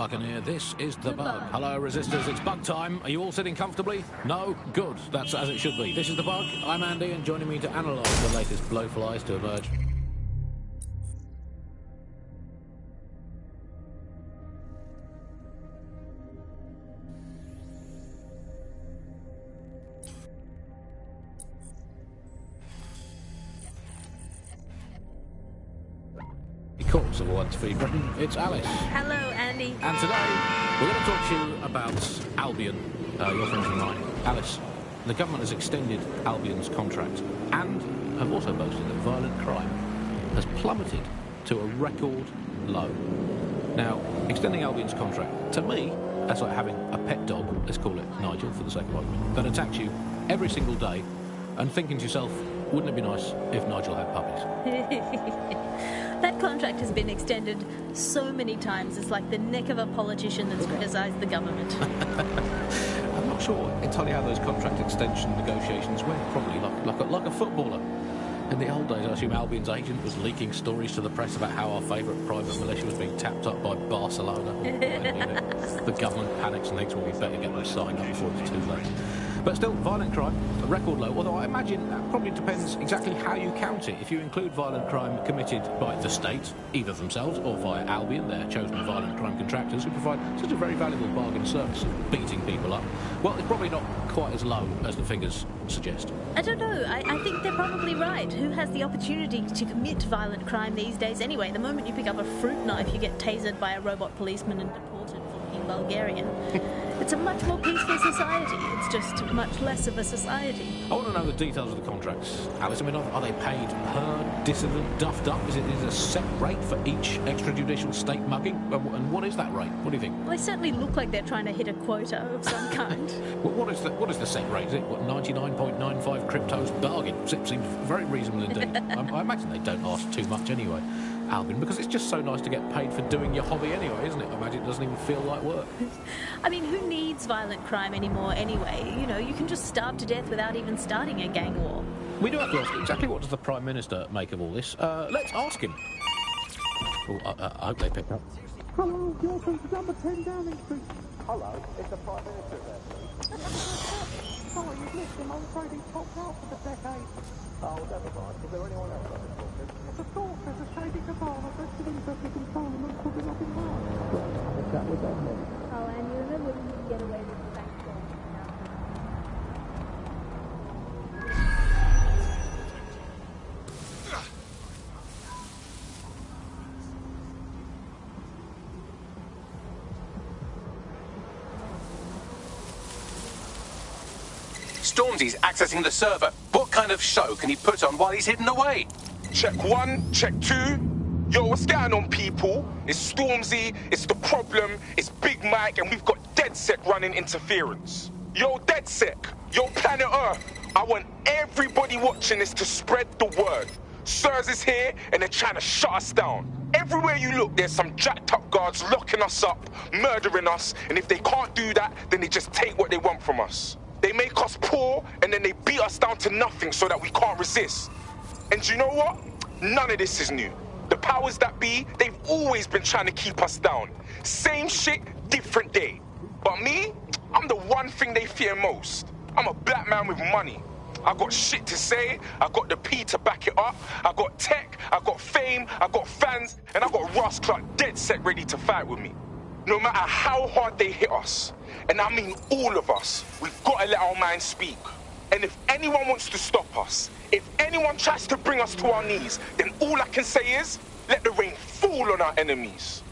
I can hear. This is The Bug. Hello, resistors. It's bug time. Are you all sitting comfortably? No? Good. That's as it should be. This is The Bug. I'm Andy, and joining me to analyse the latest blowflies to emerge. Course of Once Free Britain, it's Alice. Hello, Andy. And today, we're going to talk to you about Albion, your friends and mine. Alice, the government has extended Albion's contract and have also boasted that violent crime has plummeted to a record low. Now, extending Albion's contract, to me, that's like having a pet dog, let's call it Nigel for the sake of argument, that attacks you every single day and thinking to yourself, wouldn't it be nice if Nigel had puppies? That contract has been extended so many times, it's like the neck of a politician that's criticised the government. I'm not sure entirely how those contract extension negotiations went, probably like a footballer. In the old days, I assume Albion's agent was leaking stories to the press about how our favourite private militia was being tapped up by Barcelona. The government panics and thinks, well, we better get them signed up before it's too late. But still, violent crime, a record low, although I imagine that probably depends exactly how you count it. If you include violent crime committed by the state, either themselves or via Albion, their chosen violent crime contractors who provide such a very valuable bargain service of beating people up, well, it's probably not quite as low as the figures suggest. I don't know. I think they're probably right. Who has the opportunity to commit violent crime these days anyway? The moment you pick up a fruit knife, you get tasered by a robot policeman and deported for being Bulgarian. It's a much more peaceful society. It's just much less of a society. I want to know the details of the contracts, Alice. I mean, are they paid per dissident duffed up? Is it a set rate for each extrajudicial state mugging? And what is that rate? What do you think? Well, they certainly look like they're trying to hit a quota of some kind. What is the set rate? Is it 99.95 cryptos bargain? Seems very reasonable indeed. I imagine they don't ask too much anyway, Albion, because it's just so nice to get paid for doing your hobby anyway, isn't it? I imagine it doesn't even feel like work. I mean, who needs violent crime anymore anyway? You know, you can just starve to death without even starting a gang war. We do have to ask, exactly what does the Prime Minister make of all this? Let's ask him. Oh, I hope they pick up. Hello, you're from number 10 Downing Street. Hello, it's the Prime Minister there, please. Sorry, you've missed him. I'm afraid he's popped out for the decade. Oh, never mind. Is there anyone else I can talk to? Of course, there's a shady cabal of vested interests in Parliament cooking up in March. Well, have a chat with them then. Oh, and you remember when you get away with the back door? Stormzy's accessing the server. What kind of show can he put on while he's hidden away? Check one, check two. Yo, what's going on, people? It's Stormzy, it's The Problem, it's Big Mike, and we've got DedSec running interference. Yo, DedSec, yo, Planet Earth, I want everybody watching this to spread the word. Sirs is here, and they're trying to shut us down. Everywhere you look, there's some jacked up guards locking us up, murdering us, and if they can't do that, then they just take what they want from us. They make us poor, and then they beat us down to nothing so that we can't resist. And you know what? None of this is new. The powers that be, they've always been trying to keep us down. Same shit, different day. But me, I'm the one thing they fear most. I'm a black man with money. I got shit to say, I got the P to back it up, I got tech, I got fame, I got fans, and I got Ross Clark DedSec ready to fight with me. No matter how hard they hit us, and I mean all of us, we've got to let our minds speak. And if anyone wants to stop us, if anyone tries to bring us to our knees, then all I can say is, let the rain fall on our enemies.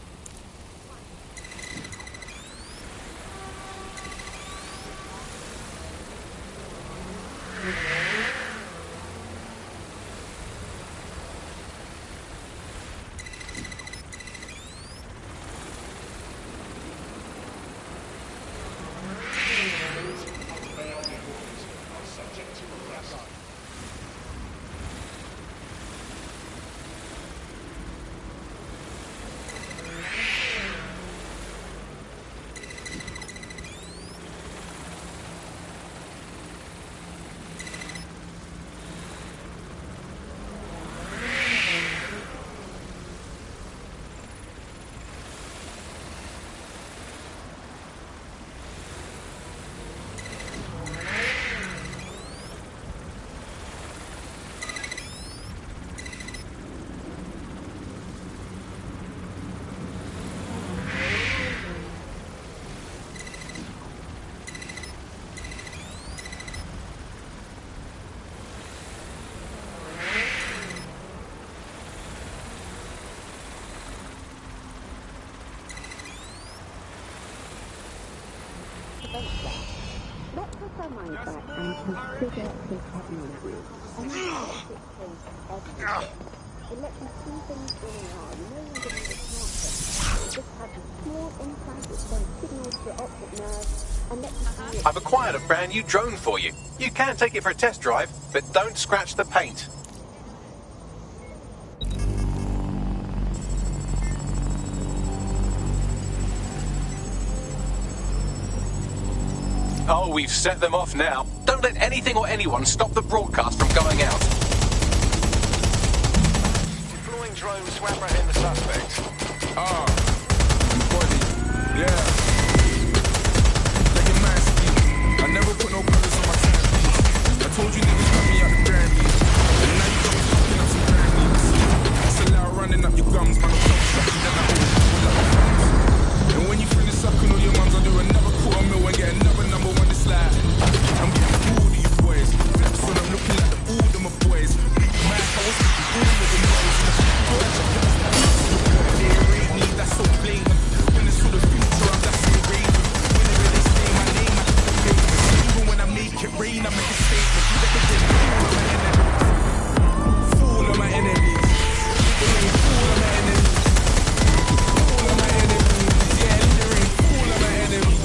defense there. Let's take our mind back and consider the technology. And I think it takes everything. It lets you see things in AR. You no longer need a smartphone. It just has a small implant which sends signals to your optic nerve and lets you see it. I've acquired a brand new drone for you. You can take it for a test drive, but don't scratch the paint. Oh, we've set them off now. Don't let anything or anyone stop the broadcast from going out. Deploying drone to apprehend the suspect. Ah, body, yeah. Like a masterpiece. I never put no colors on my timepiece. I told you niggas cut me out the Grammys. And now you got me fucking up some Grammys. That's a loud running up your gums, man. I'm fucking then I always pull up my thumbs. And when you finish sucking all your mums, I'll do another $250,000 and get another number one to slide. I'm getting bored of you boys. Flips when I'm looking like the old of my boys. Man, I was thinking all of them boys. They rate me, that's so blatant. When it's for the future, I'm that's so raving. Whenever they say my name, I look famous. Even when I make it rain, I make a statement. Fool of my enemies. Fool of my enemies. Fool of my enemies. Yeah, there ain't fool of my enemies.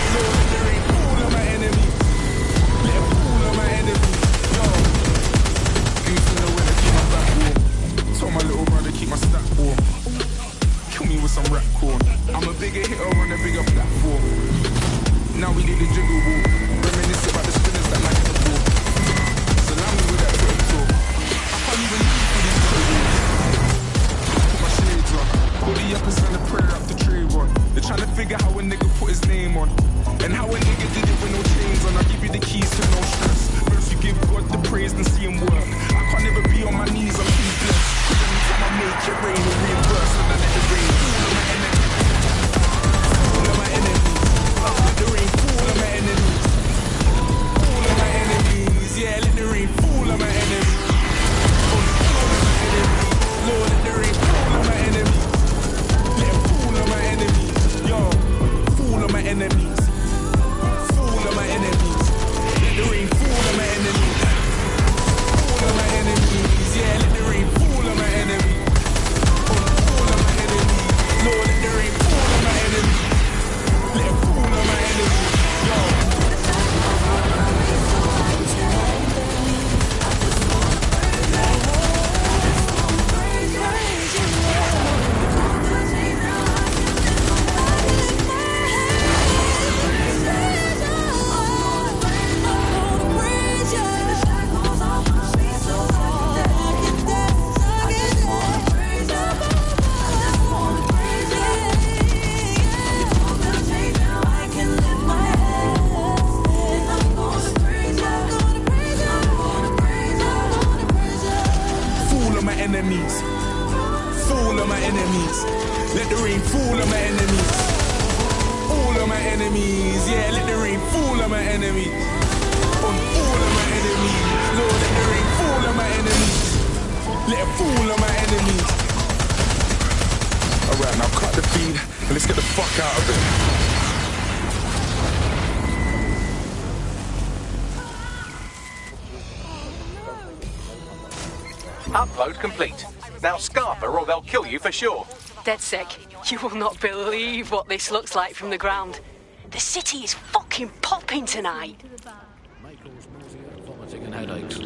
Lord, there ain't fool of my enemies. Let a fool of my enemies. Yo, goose in the winter, keep my back warm. Told my little brother keep my stack warm. Kill me with some rap corn. I'm a bigger hitter on a bigger platform. Now we did the jiggle walk. Reminisce about the spinners that like the ball. So allow me with that Twitter talk. I can't even leave for these little walks. Put my shades on. Call the uppers and the prayer up the tray one. They're trying to figure how a nigga put his name on. And how a nigga did it with no chains on. I give you the keys to no stress. First you give God the praise and see him work. I can't ever be on my knees, I'm too blessed. Cause every time I make it rain, it reimburse. And I let it rain. Fool of my enemies. Fool of my enemies. Let the rain. Fool of my enemies. Fool of my enemies. Yeah, let the rain. Fool of my enemies. Fool of my enemies. Lord, let the rain. Fool of my enemies. Let him fool of my enemies. Yo, fool of my enemies. Fool of my enemies. Let the rain. Fool of my enemies. Fool of my enemies. Yeah, let the rain. Fool of my enemies. Fool of my enemies. Lord, let the rain. Fool of my enemies. Let him fool of my enemies. Yo. Enemies, fool of my enemies. Let the rain fool of my enemies. Fool of my enemies, yeah. Let the rain fool of my enemies. Fool of my enemies, Lord. Let the rain fool of my enemies. Let it fool of my enemies. Alright, now cut the feed and let's get the fuck out of it. Upload complete. Now scarper or they'll kill you for sure. DedSec, you will not believe what this looks like from the ground. The city is fucking popping tonight. May cause nausea, vomiting and headaches.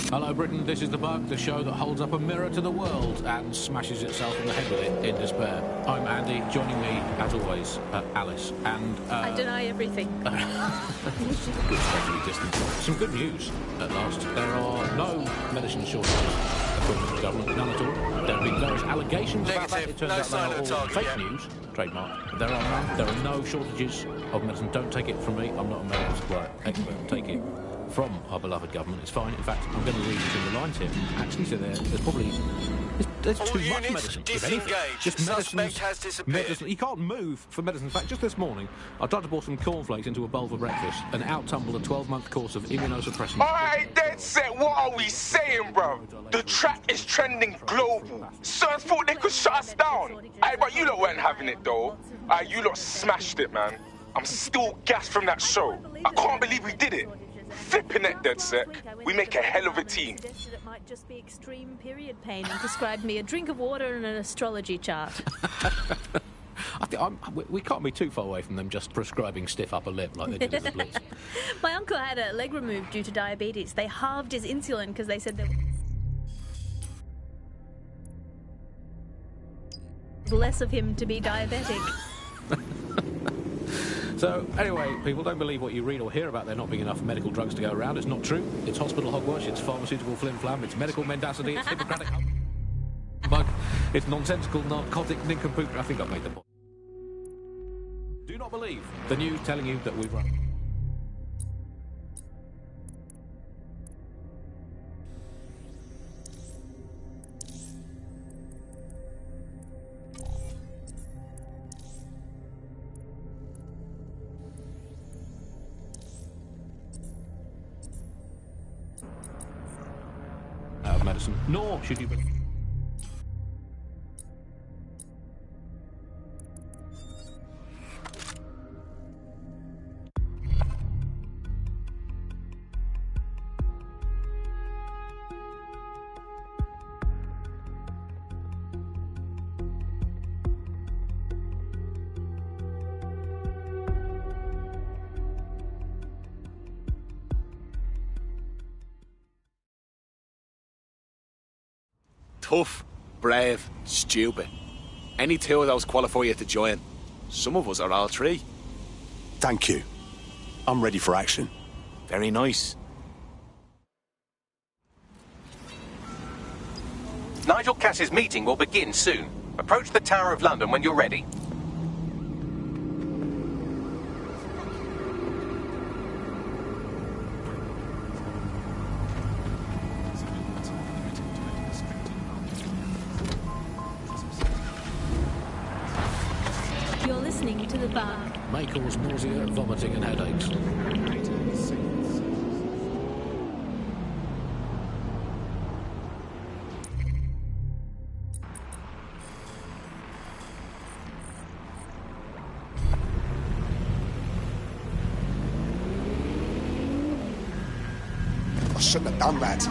Hello Britain, this is The Bug, the show that holds up a mirror to the world and smashes itself in the head with it in despair. I'm Andy, joining me, as always, Alice, and... I deny everything. Respectfully distant. Some good news, at last. There are no medicine shortages, according to the government, none at all. There have been various allegations about that. It turns out they are all fake news, trademark. There are no shortages of medicine. Don't take it from me, I'm not a medical expert. Take it from our beloved government. It's fine. In fact, I'm going to read between the lines here. Actually, so there's probably there's too much medicine. If anything, just medicine. You can't move for medicine. In fact, just this morning, I tried to pour some cornflakes into a bowl for breakfast and out-tumbled a 12-month course of immunosuppressants. Alright, dead set, what are we saying, bro? The track is trending global. Sirs thought they could shut us down. Aye, but you lot weren't having it, though. Aye, you lot smashed it, man. I'm still gassed from that show. I can't believe we did it. Flipping it, dead sec. We make a hell of a team. Suggested it might just be extreme period pain and prescribed me a drink of water and an astrology chart. I think we can't be too far away from them just prescribing stiff upper lip like they did at the Blitz. My uncle had a leg removed due to diabetes. They halved his insulin because they said there was less of him to be diabetic. So, anyway, people, don't believe what you read or hear about there not being enough medical drugs to go around. It's not true. It's hospital hogwash, it's pharmaceutical flim-flam, it's medical mendacity, it's Hippocratic bug, it's nonsensical narcotic nincompoop. I think I've made the point. Do not believe the news telling you that we've run. Out of medicine, nor should you be. Tough, brave, stupid. Any two of those qualify you to join. Some of us are all three. Thank you. I'm ready for action. Very nice. Nigel Cass's meeting will begin soon. Approach the Tower of London when you're ready. You're listening to The Bar. May cause nausea, vomiting and headaches. I shouldn't have done that.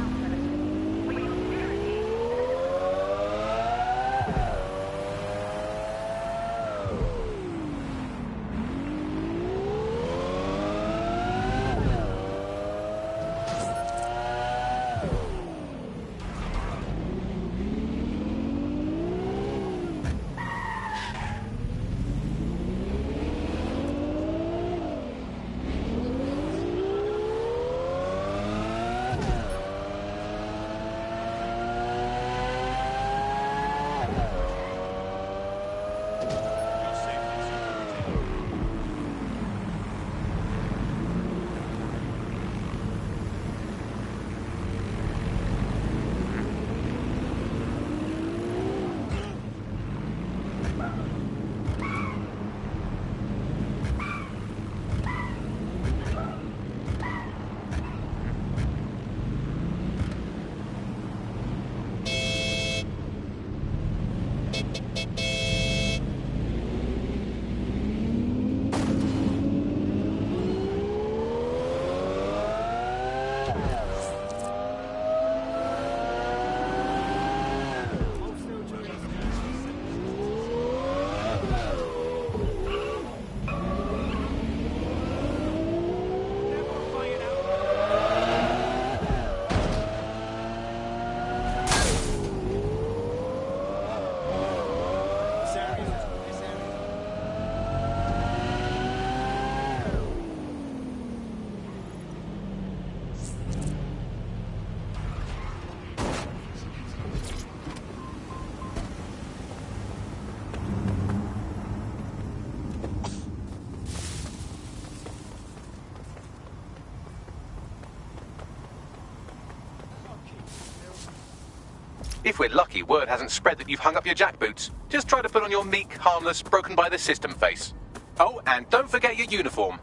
If we're lucky, word hasn't spread that you've hung up your jackboots. Just try to put on your meek, harmless, broken-by-the-system face. Oh, and don't forget your uniform.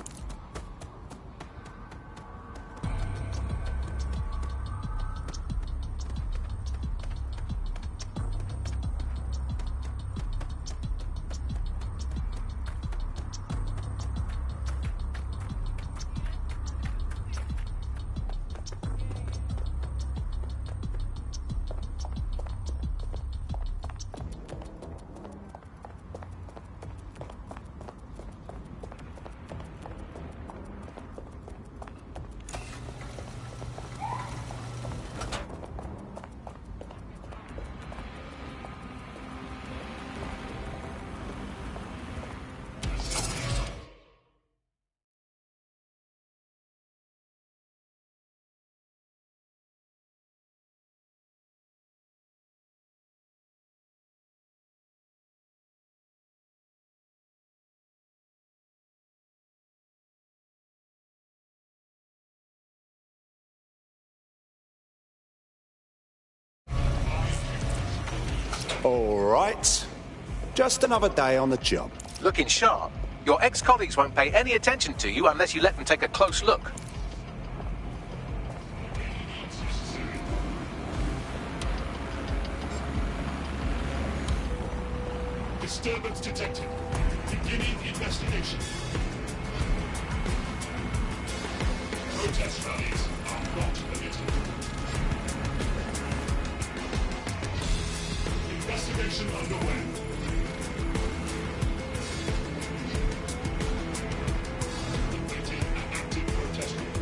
All right. Just another day on the job. Looking sharp. Your ex-colleagues won't pay any attention to you unless you let them take a close look. Disturbance detected. Beginning investigation. Protest rallies are not permitted. Investigation underway. Waiting an active protest report.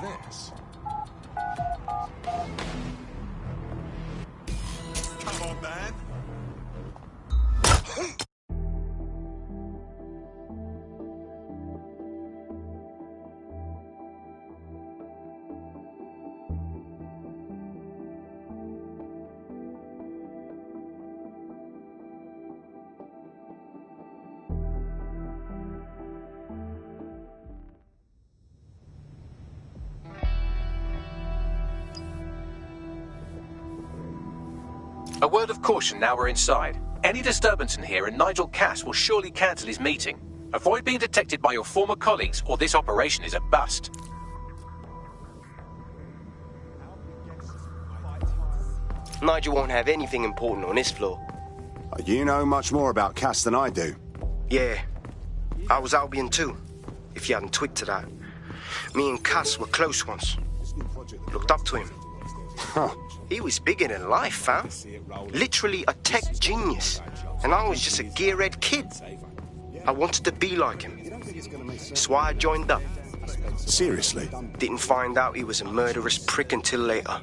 This. Come on, man. A word of caution now we're inside. Any disturbance in here and Nigel Cass will surely cancel his meeting. Avoid being detected by your former colleagues or this operation is a bust. Nigel won't have anything important on this floor. You know much more about Cass than I do. Yeah, I was Albion too, if you hadn't twigged to that. Me and Cass were close once. Looked up to him. Huh. He was bigger than life, fam. Literally a tech genius. And I was just a gearhead kid. I wanted to be like him. That's why I joined up. Seriously? Didn't find out he was a murderous prick until later.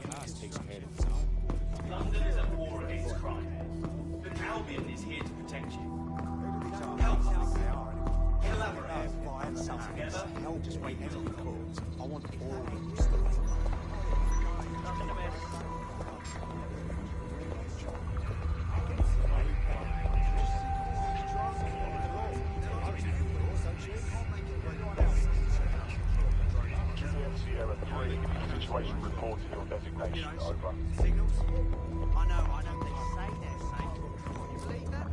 London is at war against crime. But Albion is here to protect you. Help us. Collaborate. Together. Just wait until the calls. I want all of this. Situation reported your designation. Over. Signals? I know they say they're safe. Can you believe that?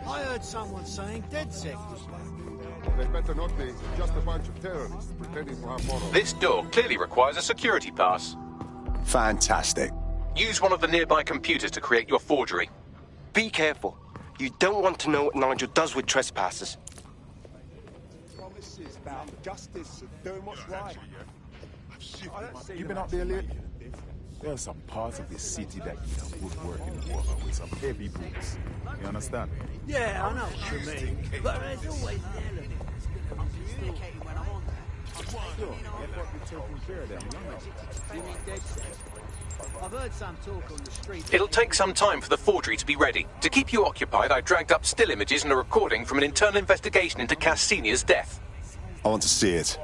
I heard someone saying DedSec was back. They better not be. Just a bunch of terrorists pretending to have morals. This door clearly requires a security pass. Fantastic. Use one of the nearby computers to create your forgery. Be careful. You don't want to know what Nigel does with trespassers. Promises about justice and doing what's right. You been up there lately? There are some parts of this city that need a good working woman with some heavy boots. You understand? Yeah, I know what you mean. But there's always the element. I've heard some talk on the street. It'll take some time for the forgery to be ready. To keep you occupied, I dragged up still images and a recording from an internal investigation into Cass Sr.'s death. I want to see it.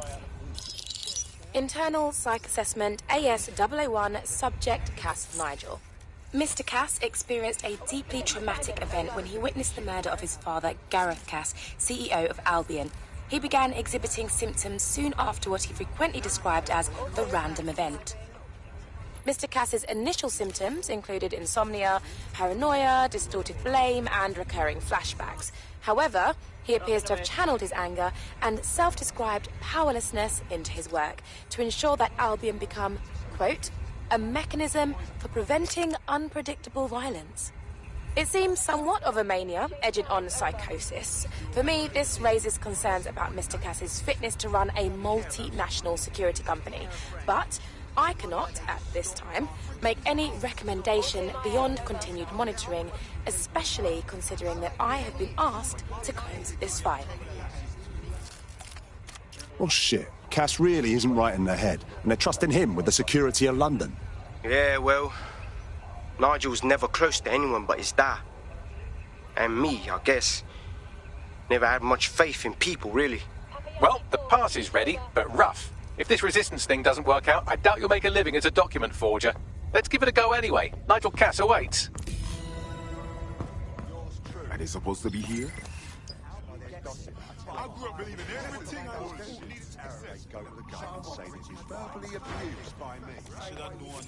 Internal Psych Assessment AS-001 Subject Cass Nigel. Mr. Cass experienced a deeply traumatic event when he witnessed the murder of his father, Gareth Cass, CEO of Albion. He began exhibiting symptoms soon after what he frequently described as the random event. Mr. Cass's initial symptoms included insomnia, paranoia, distorted blame, and recurring flashbacks. However, he appears to have channeled his anger and self-described powerlessness into his work to ensure that Albion become, quote, a mechanism for preventing unpredictable violence. It seems somewhat of a mania, edging on psychosis. For me, this raises concerns about Mr. Cass's fitness to run a multinational security company. But I cannot, at this time, make any recommendation beyond continued monitoring, especially considering that I have been asked to close this file. Well, shit. Cass really isn't right in the head, and they're trusting him with the security of London. Yeah, well, Nigel's never close to anyone but his dad. And me, I guess. Never had much faith in people, really. Well, the pass is ready, but rough. If this resistance thing doesn't work out, I doubt you'll make a living as a document forger. Let's give it a go anyway. Nigel Cass awaits. Are they supposed to be here? I grew up believing everything I was go to the guy and say that he's verbally abused by me. Should I know on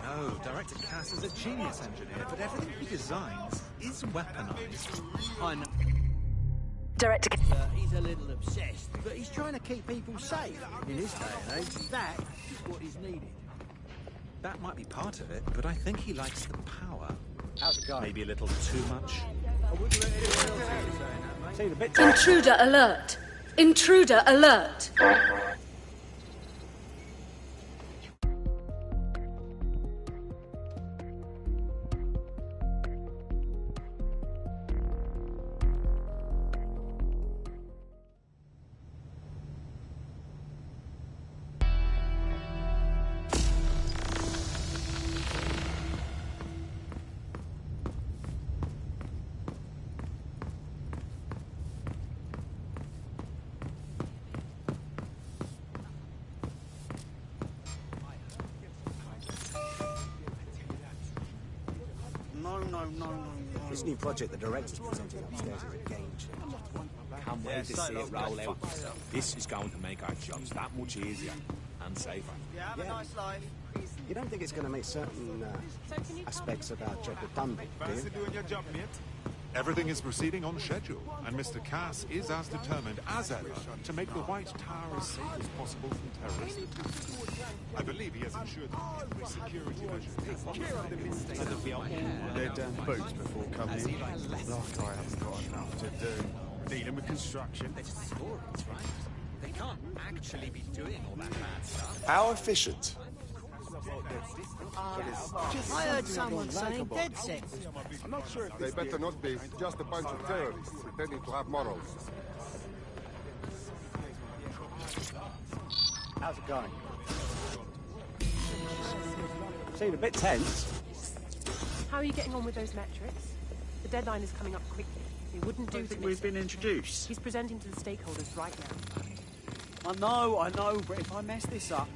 No, Director Cass is a genius engineer, but everything he designs is weaponized. I know. Director He's a little obsessed, but he's trying to keep people safe. In this day and age, that is what is needed. That might be part of it, but I think he likes the power. How's it going? Maybe a little too much. I wouldn't let anyone else hear you saying that, mate. See the bit. Intruder alert! Intruder alert! This new project the director's presenting upstairs is a game changer. Can't wait to see it roll out. This is going to make our jobs that much easier and safer. Have a nice life. You don't think it's going to make certain aspects of our job redundant, do Fancy you? doing your job, mate? Everything is proceeding on schedule, and Mr. Cass is as determined as ever to make the White Tower as safe as possible from terrorist attacks. I believe he has ensured that every security measure is They're down boots before coming in. Like I haven't got enough to do. Dealing with construction. They're just stories, right? They can't actually be doing all that bad stuff. How efficient? I heard someone saying DedSec. I'm not sure if they better not be just a bunch of terrorists pretending to have morals. How's it going? Seemed a bit tense. How are you getting on with those metrics? The deadline is coming up quickly. We wouldn't do to We've been introduced. He's presenting to the stakeholders right now. I know, but if I mess this up...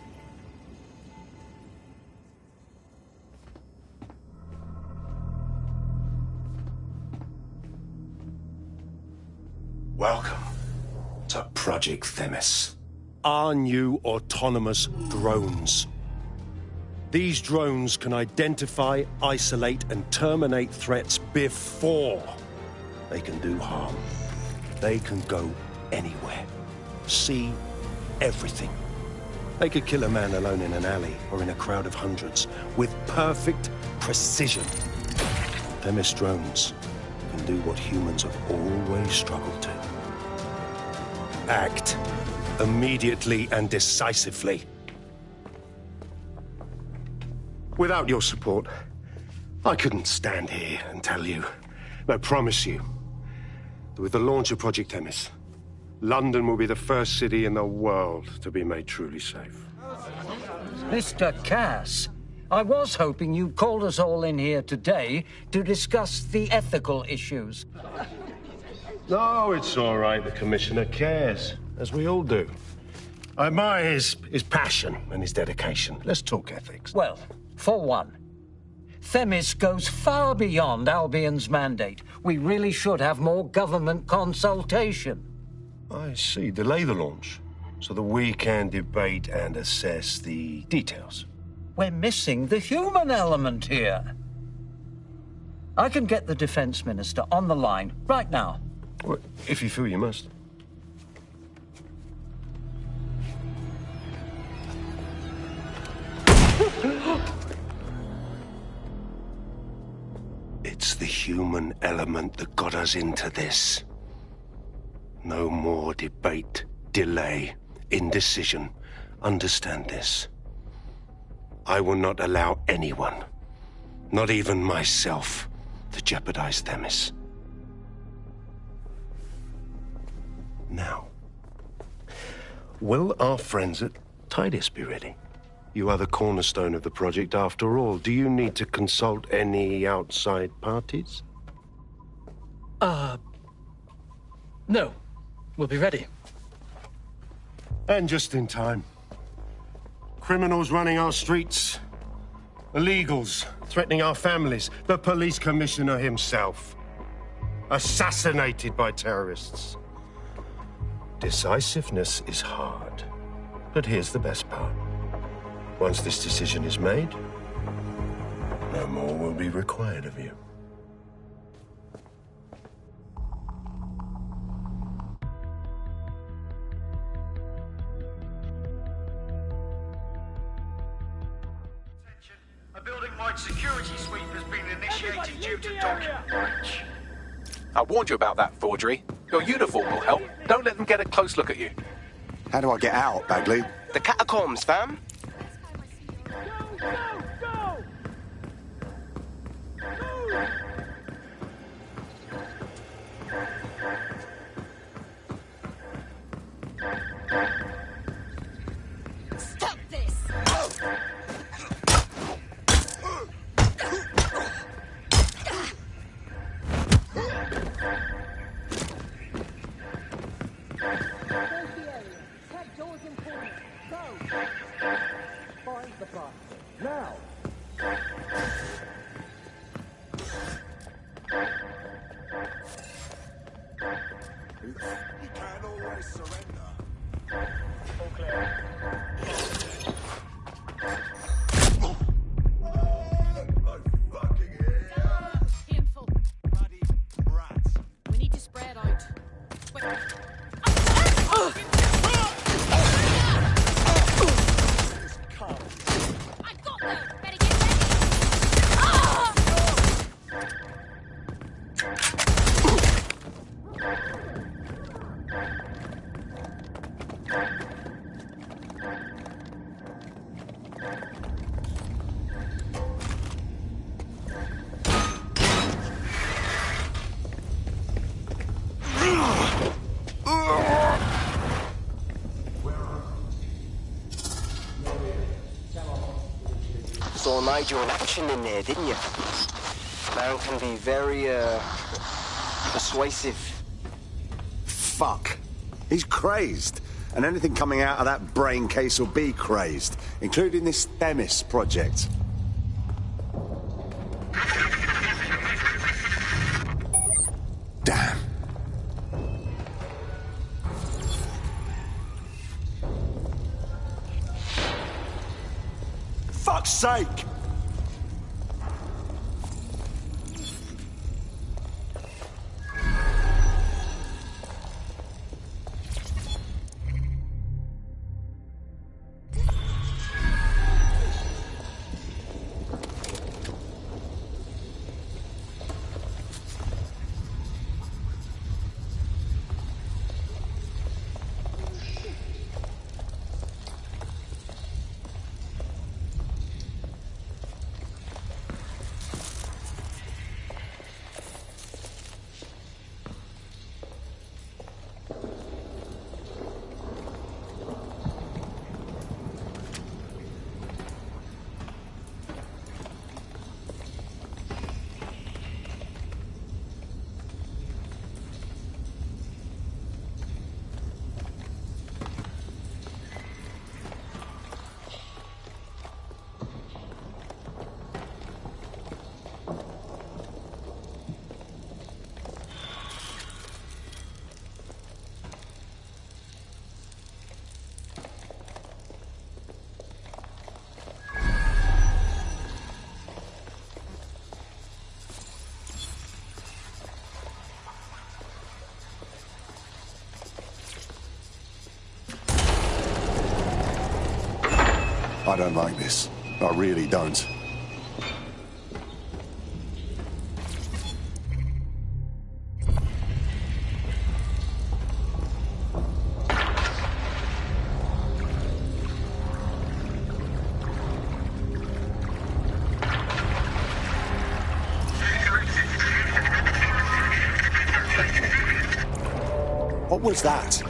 Welcome to Project Themis. Our new autonomous drones. These drones can identify, isolate, and terminate threats before they can do harm. They can go anywhere, see everything. They could kill a man alone in an alley or in a crowd of hundreds with perfect precision. Themis drones can do what humans have always struggled to. Act immediately and decisively. Without your support, I couldn't stand here and tell you, but I promise you, that with the launch of Project Themis, London will be the first city in the world to be made truly safe. Mr. Cass, I was hoping you called us all in here today to discuss the ethical issues. No, it's all right. The Commissioner cares, as we all do. I admire his passion and his dedication. Let's talk ethics. Well, for one, Themis goes far beyond Albion's mandate. We really should have more government consultation. I see. Delay the launch so that we can debate and assess the details. We're missing the human element here. I can get the Defense Minister on the line right now. Well, if you feel you must. It's the human element that got us into this. No more debate, delay, indecision. Understand this. I will not allow anyone, not even myself, to jeopardize Themis. Now, will our friends at Tidus be ready? You are the cornerstone of the project after all. Do you need to consult any outside parties? No. We'll be ready. And just in time. Criminals running our streets. Illegals threatening our families. The police commissioner himself. Assassinated by terrorists. Decisiveness is hard. But here's the best part. Once this decision is made, no more will be required of you. A building-wide security sweep has been initiated due to document breach. I warned you about that forgery. Your uniform will help. Don't let them get a close look at you. How do I get out, Bagley? The catacombs, fam. Stop this! Find the bus. Now! You can't always surrender. All clear. Painful. Bloody brats. We need to spread out. Quick. I got them! Better get Saw Nigel in action in there, didn't you? Man can be very, persuasive. Fuck. He's crazed. And anything coming out of that brain case will be crazed, including this Themis project. Damn. Fuck's sake! I don't like this. I really don't. What was that?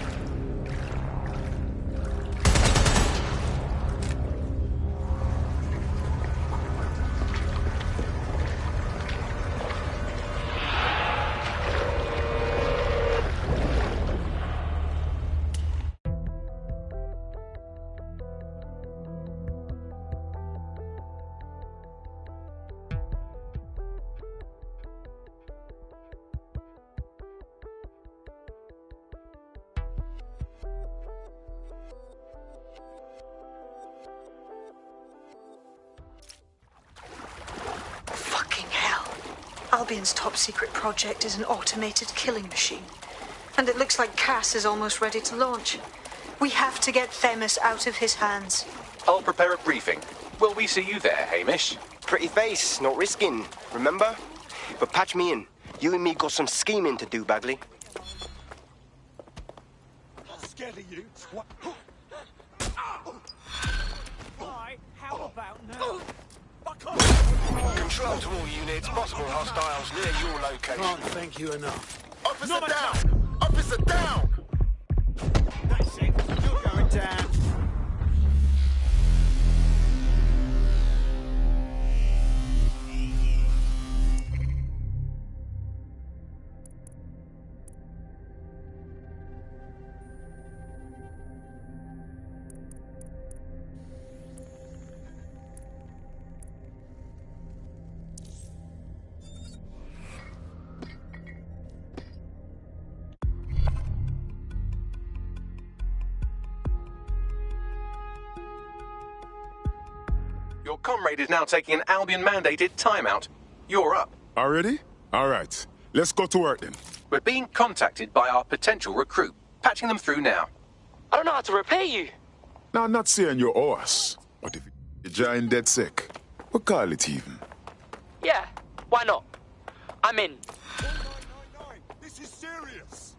Albion's top-secret project is an automated killing machine. And it looks like Cass is almost ready to launch. We have to get Themis out of his hands. I'll prepare a briefing. Will we see you there, Hamish? Pretty face, not risking, remember? But patch me in. You and me got some scheming to do, Bagley. I'm scared of you. What? Right, how about now? Control to all units. Possible hostiles near your location. Can't thank you enough. Officer down! Officer down! That's it. You're going down. Your comrade is now taking an Albion-mandated timeout. You're up. Already? All right. Let's go to work then. We're being contacted by our potential recruit. Patching them through now. I don't know how to repair you. Now, I'm not saying you're ours, but if you're giant dead sick, we'll call it even. Yeah, why not? I'm in. This is serious.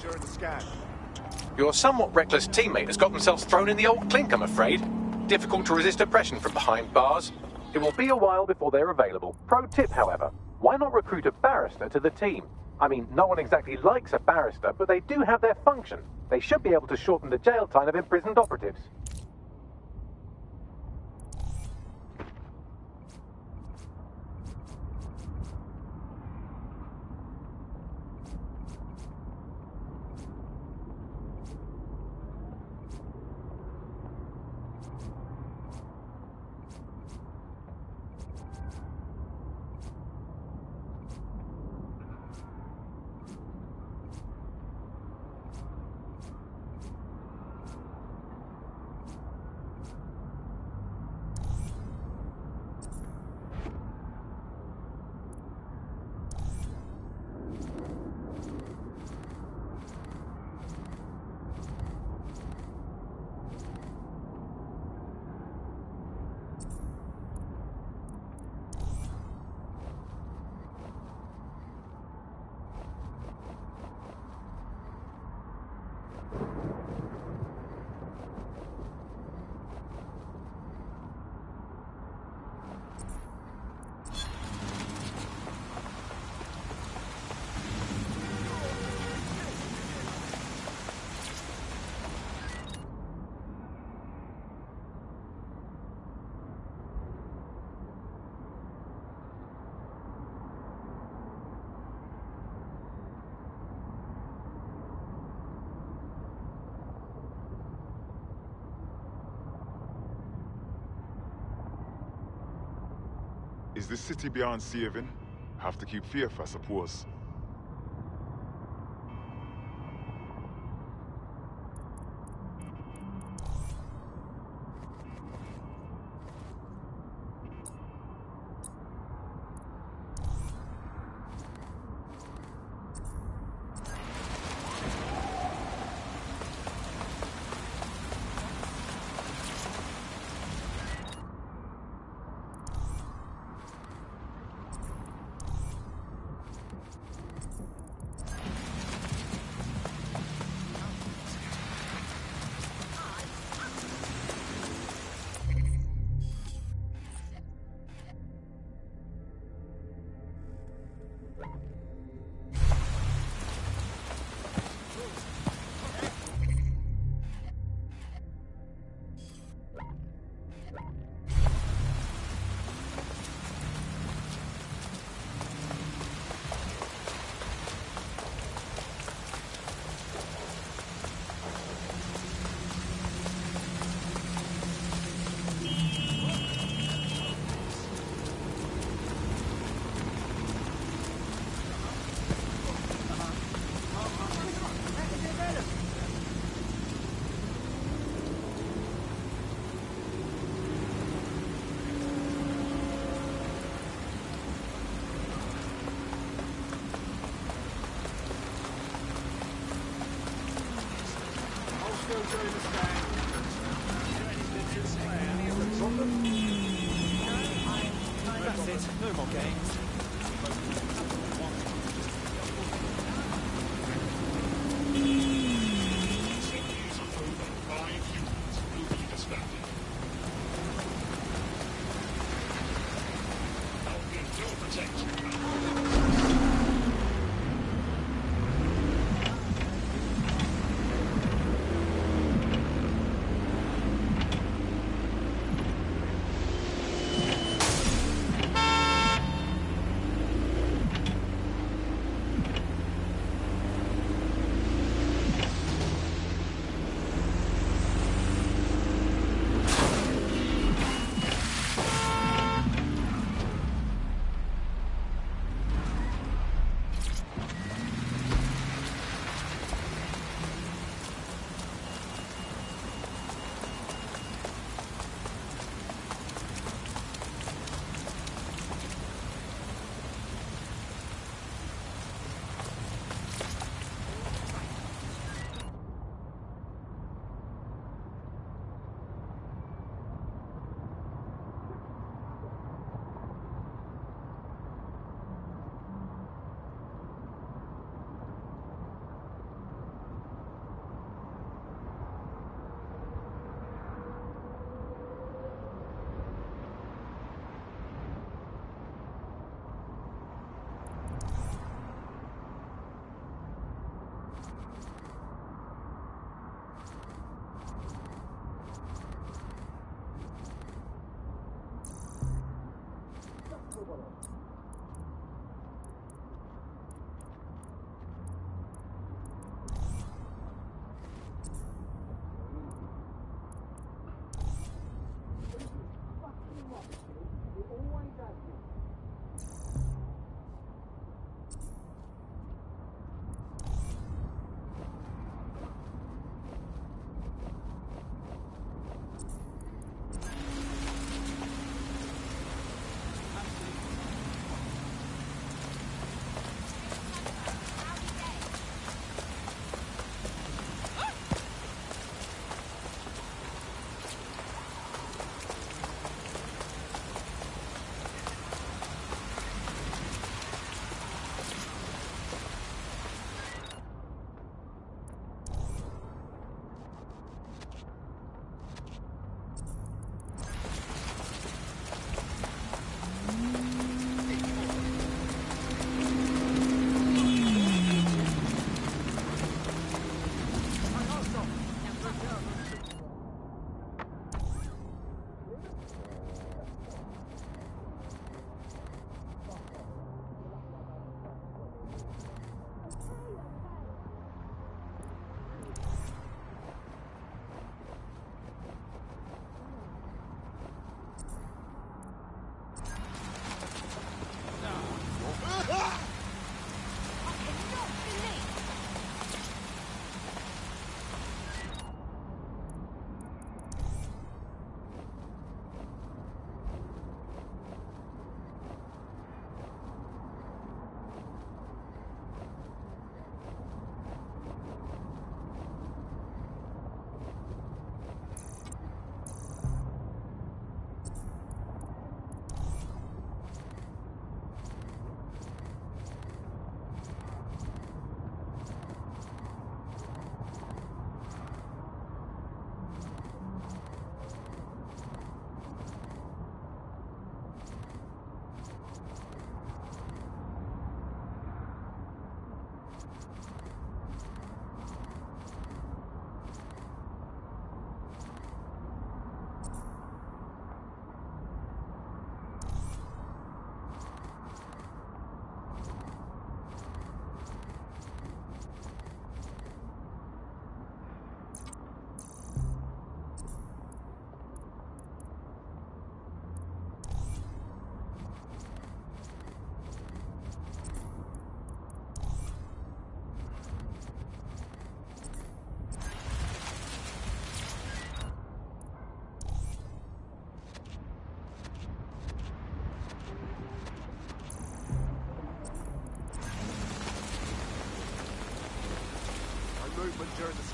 During the scan. Your somewhat reckless teammate has got themselves thrown in the old clink, I'm afraid. Difficult to resist oppression from behind bars. It will be a while before they're available. Pro tip, however, why not recruit a barrister to the team? I mean, no one exactly likes a barrister, but they do have their function. They should be able to shorten the jail time of imprisoned operatives. Is this city beyond saving? Have to keep faith, I suppose. That's it. No more games.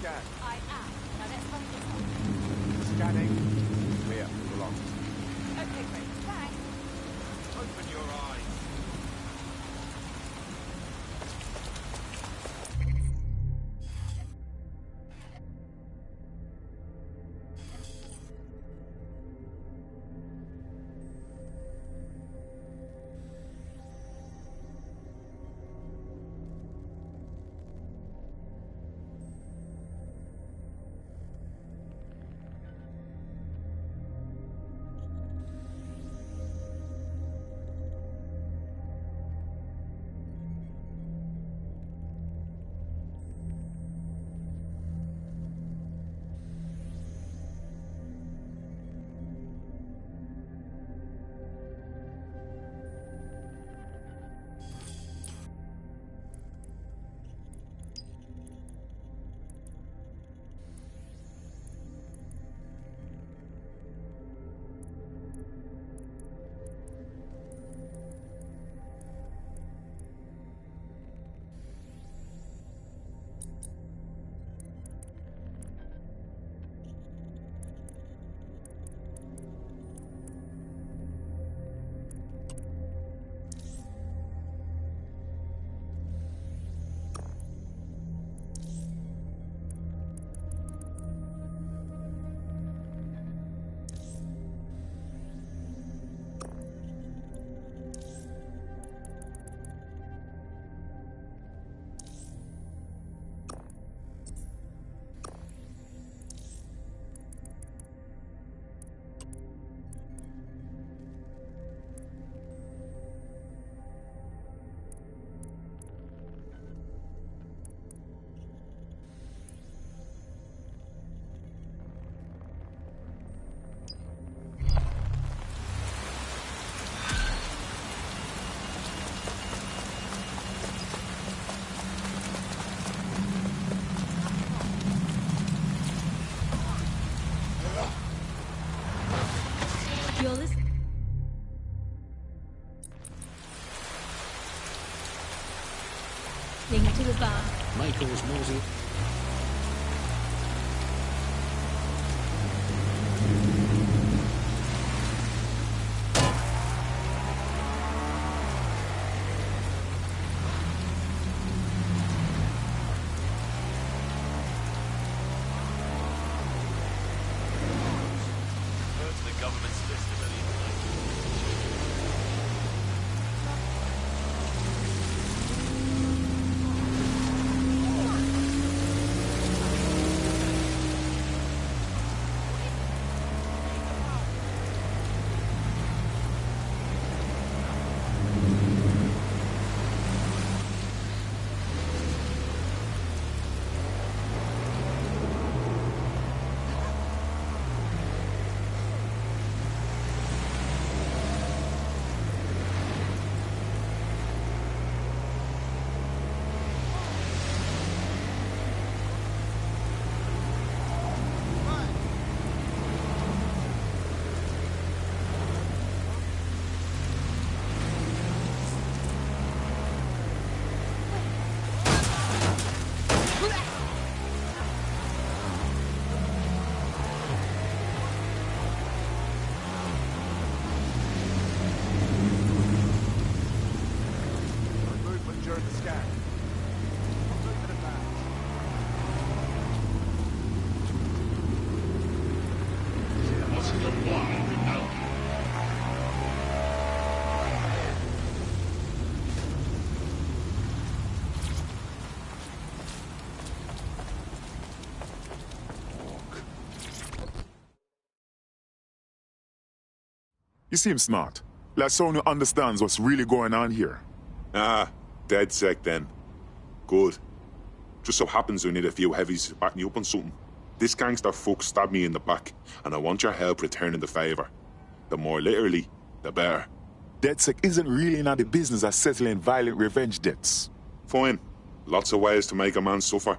scan. I am. Now let's run this one. Scanning. Clear. Move along. Okay, great. Thanks. Open your eyes. You're listening. To the bar. Michael's Mosey. You seem smart. Like someone who understands what's really going on here. Ah, dead sec then. Good. Just so happens we need a few heavies to back me up on something. This gangster fuck stabbed me in the back, and I want your help returning the favour. The more literally, the better. DedSec isn't really in the business of settling violent revenge debts. Fine. Lots of ways to make a man suffer.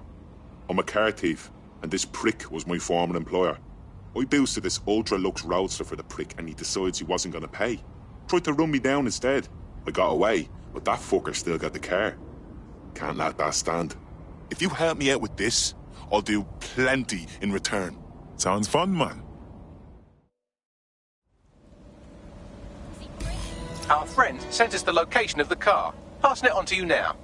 I'm a car thief, and this prick was my former employer. I boosted this ultra-lux roadster for the prick, and he decides he wasn't going to pay. Tried to run me down instead. I got away, but that fucker still got the car. Can't let that stand. If you help me out with this, I'll do plenty in return. Sounds fun, man. Our friend sent us the location of the car. Passing it on to you now.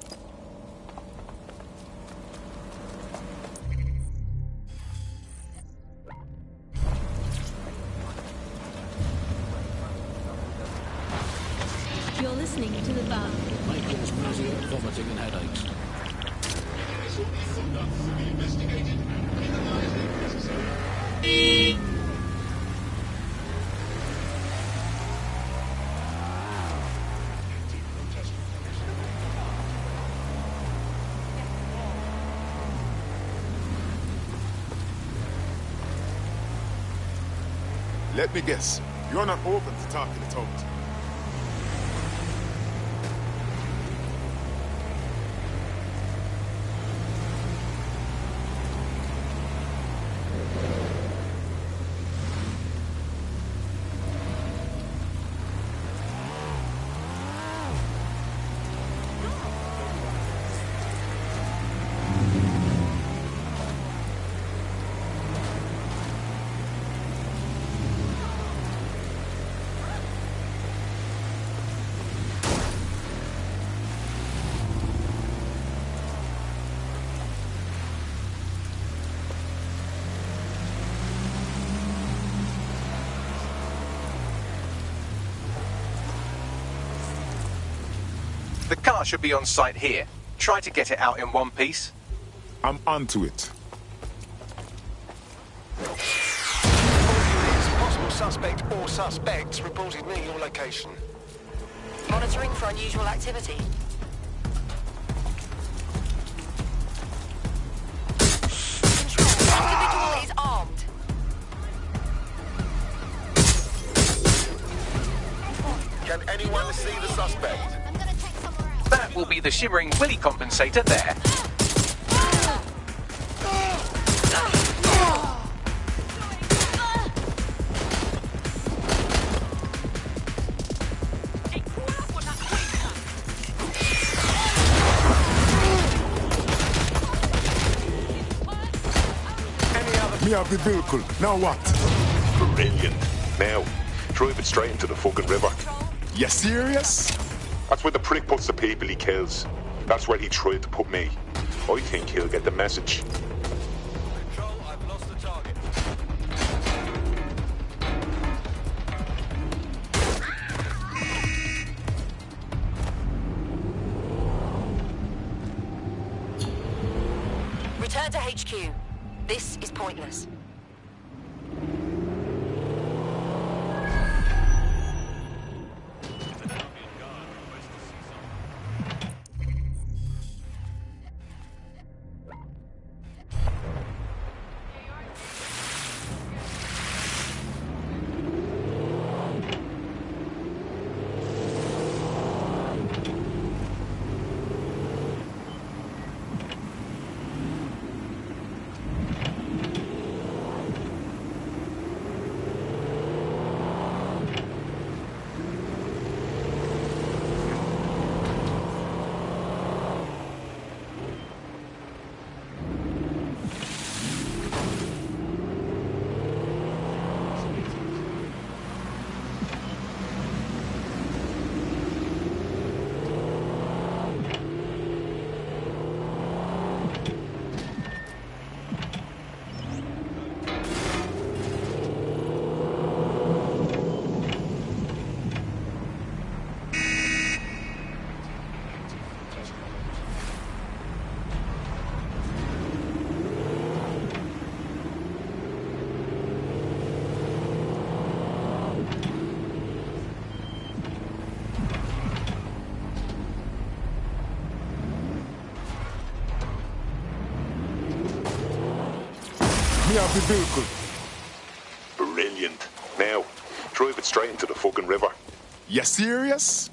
You're listening to The Bug. May cause nausea, vomiting and headaches. Let me guess. You're not open to talking it out. The car should be on site here. Try to get it out in one piece. I'm onto it. Possible suspect or suspects reported near your location. Monitoring for unusual activity. Control. Individual is armed. Can anyone see the suspect? That will be the Shimmering Willy compensator there. Me have the vehicle. Now what? Brilliant. Now, drive it straight into the fucking river. You serious? That's where the prick puts the people he kills. That's where he tried to put me. I think he'll get the message. Control, I've lost the target. Return to HQ. This is pointless. Me have the vehicle. Brilliant. Now, drive it straight into the fucking river. You serious?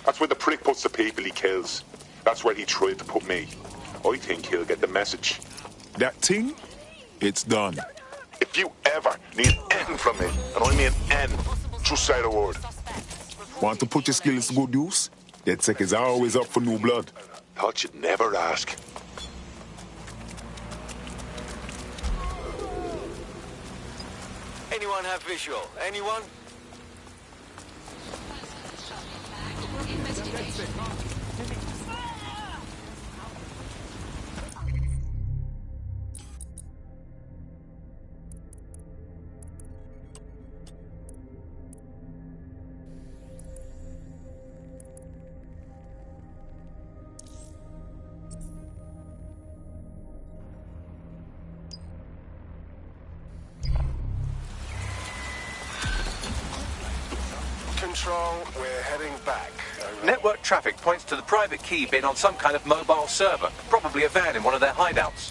That's where the prick puts the people he kills. That's where he tried to put me. I think he'll get the message. That thing? It's done. If you ever need N from me, and I mean N, just say the word. Want to put your skills to good use? DedSec is always up for new blood. Thought you'd never ask. anyone have visual? Anyone? Control, we're heading back. Over. Network traffic points to the private key being on some kind of mobile server, probably a van in one of their hideouts.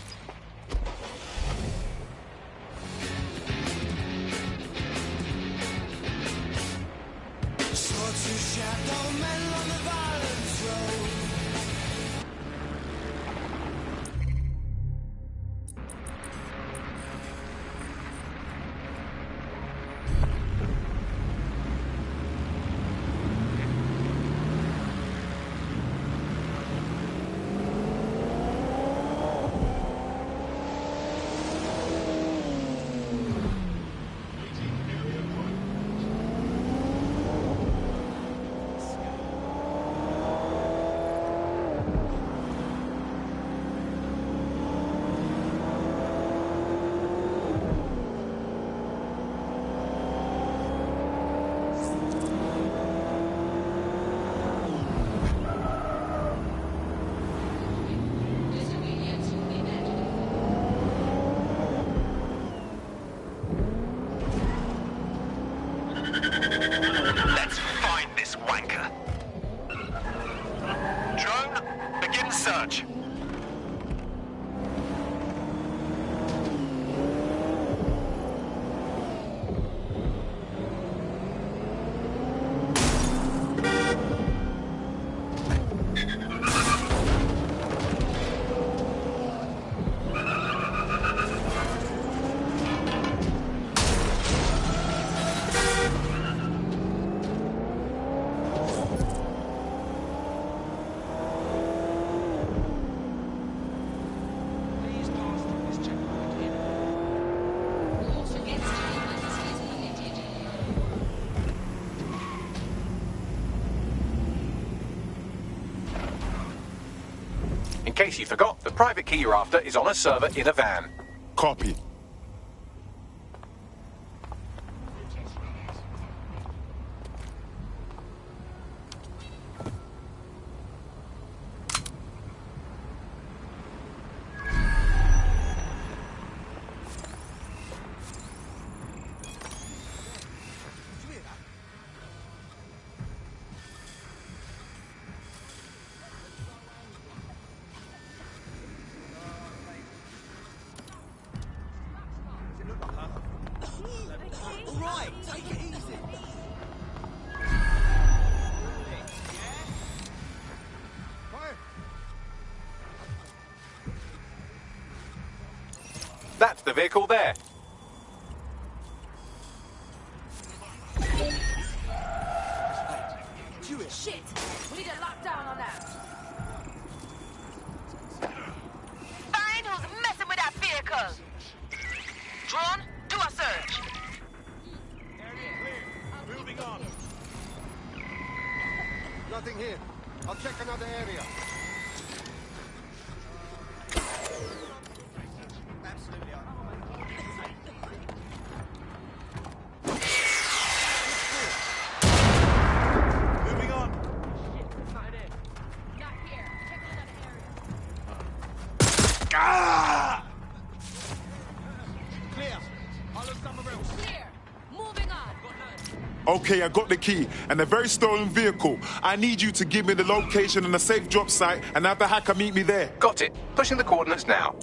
Let's find this wanker. Drone, begin search. In case you forgot, the private key you're after is on a server in a van. Copy. That's the vehicle there. Shit! We need to lock down on that. Find who's messing with that vehicle. Drone, do a search. Moving on. Nothing here. I'll check another area. Moving on. Not here. Check another area. Ah! Clear. I'll look somewhere else. Clear. Moving on. Okay, I got the key and a very stolen vehicle. I need you to give me the location and a safe drop site and have the hacker meet me there. Got it. Pushing the coordinates now.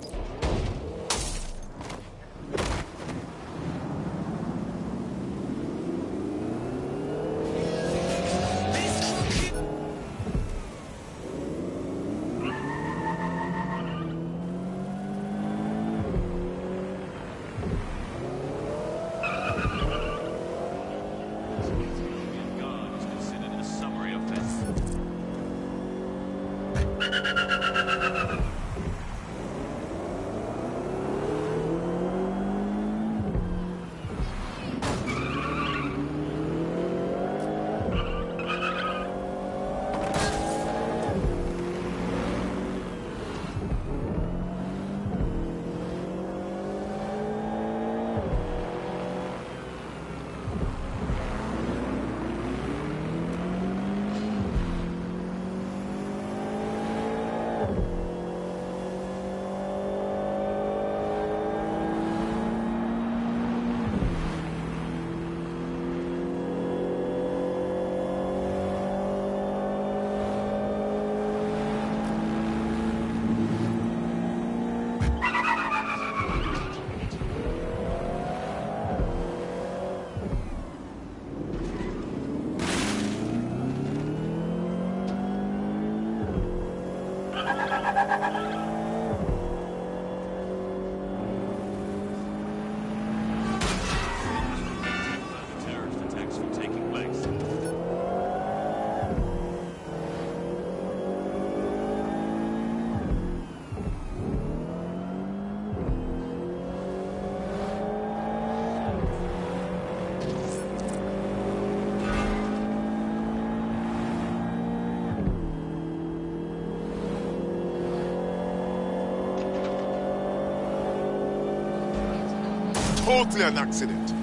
totally an accident.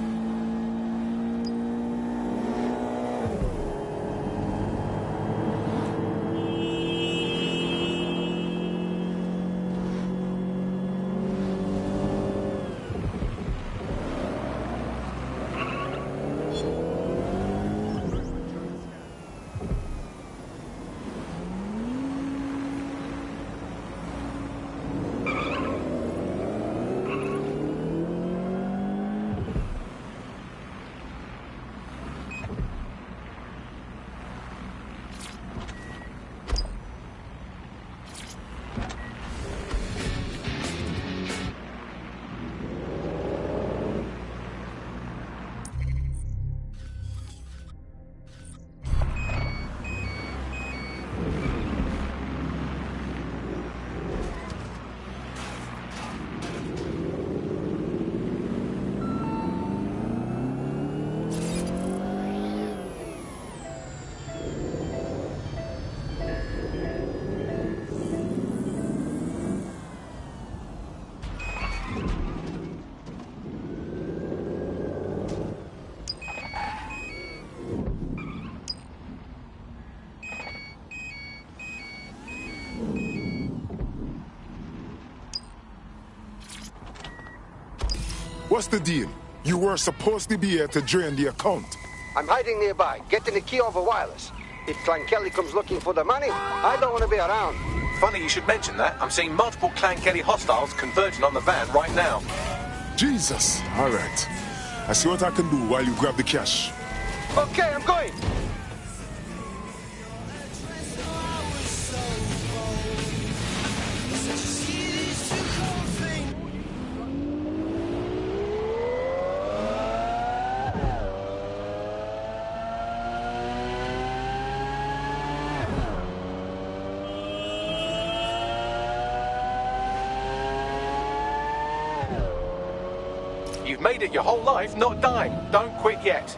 What's the deal? You were supposed to be here to drain the account. I'm hiding nearby, getting the key over wireless. If Clan Kelly comes looking for the money, I don't want to be around. Funny you should mention that. I'm seeing multiple Clan Kelly hostiles converging on the van right now. Jesus. All right. I see what I can do while you grab the cash. Okay, I'm going. You've made it your whole life, not dying. Don't quit yet.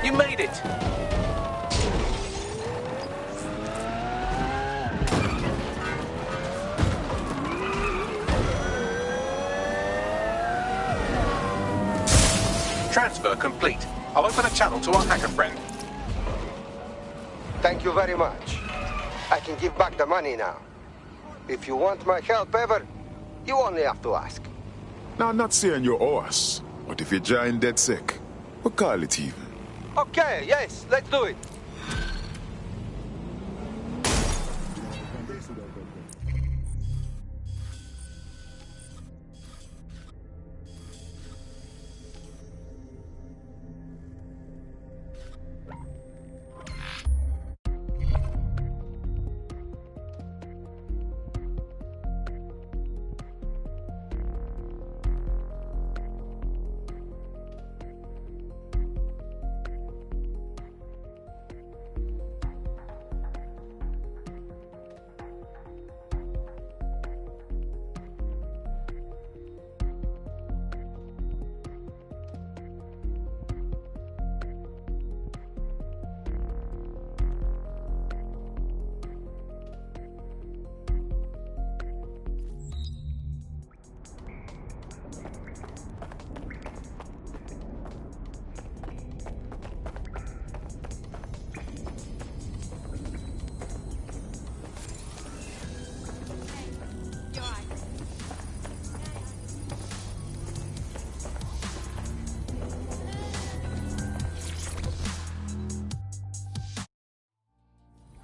You made it! Transfer complete. I'll open a channel to our hacker friend. Thank you very much. I can give back the money now. If you want my help ever, you only have to ask. Now, I'm not saying you're us, but if you're giant dead sick, we'll call it even. Okay, yes, let's do it.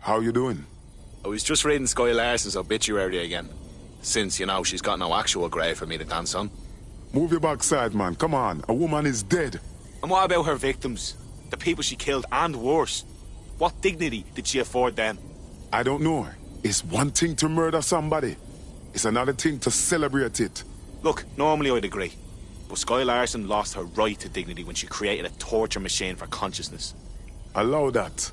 How you doing? I was just reading Sky Larson's obituary again. Since, you know, she's got no actual grave for me to dance on. Move your backside, man. Come on. A woman is dead. And what about her victims? The people she killed and worse? What dignity did she afford them? I don't know. It's one thing to murder somebody. It's another thing to celebrate it. Look, normally I'd agree. But Skye Larson lost her right to dignity when she created a torture machine for consciousness. Allow that.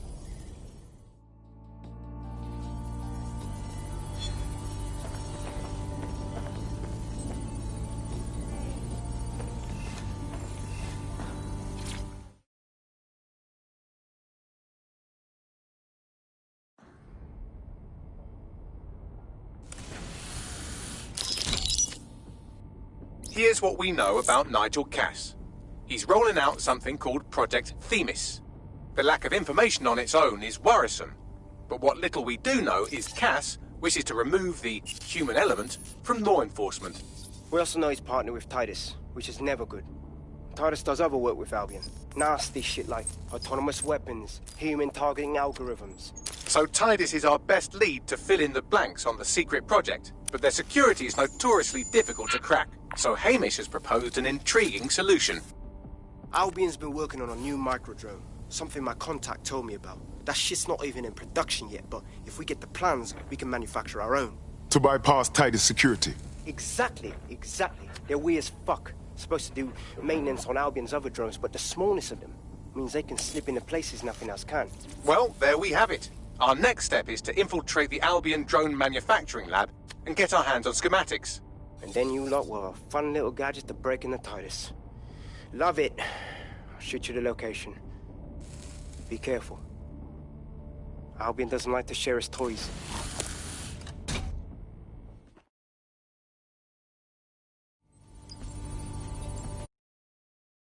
Here's what we know about Nigel Cass. He's rolling out something called Project Themis. The lack of information on its own is worrisome, but what little we do know is Cass wishes to remove the human element from law enforcement. We also know he's partnered with Titus, which is never good. Titus does other work with Albion. Nasty shit like autonomous weapons, human targeting algorithms. So Titus is our best lead to fill in the blanks on the secret project, but their security is notoriously difficult to crack. So Hamish has proposed an intriguing solution. Albion's been working on a new microdrone, something my contact told me about. That shit's not even in production yet, but if we get the plans, we can manufacture our own. To bypass Titus security. Exactly. They're weird as fuck. Supposed to do maintenance on Albion's other drones, but the smallness of them means they can slip into places nothing else can. Well, there we have it. Our next step is to infiltrate the Albion drone manufacturing lab and get our hands on schematics. And then you lot will have a fun little gadget to break in the Titus. Love it. I'll shoot you the location. Be careful. Albion doesn't like to share his toys.